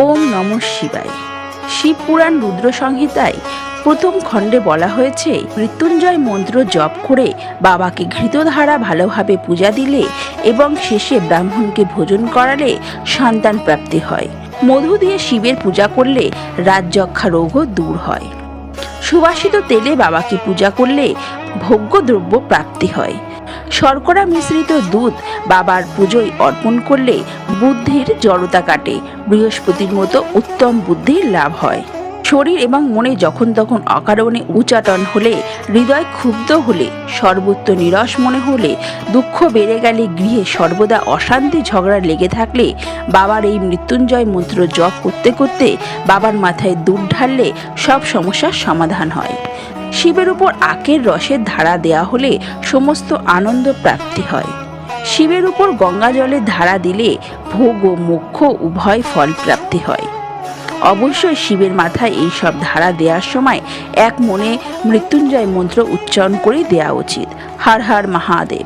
ওম নমঃ শিবায়। শিব পুরাণ রুদ্র সংহিতায় প্রথম খণ্ডে বলা হয়েছে, মৃত্যুঞ্জয় মন্ত্র জপ করে বাবাকে ঘৃতধারা ভালোভাবে পূজা দিলে এবং শেষে ব্রাহ্মণকে ভোজন করালে সন্তান প্রাপ্তি হয়। মধু দিয়ে শিবের পূজা করলে রাজযক্ষা রোগও দূর হয়। সুবাসিত তেলে বাবাকে পূজা করলে ভোগ্যদ্রব্য প্রাপ্তি হয়। শর্করা মিশ্রিত দুধ বাবার পুজোয় অর্পণ করলে বুদ্ধির জড়তা কাটে, বৃহস্পতির মতো উত্তম বুদ্ধির লাভ হয়। শরীর এবং মনে যখন তখন অকারণে উচাটন হলে, হৃদয় ক্ষুব্ধ হলে, সর্বত্র নিরস মনে হলে, দুঃখ বেড়ে গেলে, গৃহে সর্বদা অশান্তি ঝগড়া লেগে থাকলে বাবার এই মৃত্যুঞ্জয় মন্ত্র জপ করতে করতে বাবার মাথায় দুধ ঢাললে সব সমস্যার সমাধান হয়। শিবের উপর আখের রসের ধারা দেয়া হলে সমস্ত আনন্দ প্রাপ্তি হয়। শিবের উপর গঙ্গা জলের ধারা দিলে ভোগ ও মোক্ষ উভয় ফল প্রাপ্তি হয়। অবশ্যই শিবের মাথায় এই সব ধারা দেওয়ার সময় এক মনে মৃত্যুঞ্জয় মন্ত্র উচ্চারণ করে দেওয়া উচিত। হর হর মহাদেব।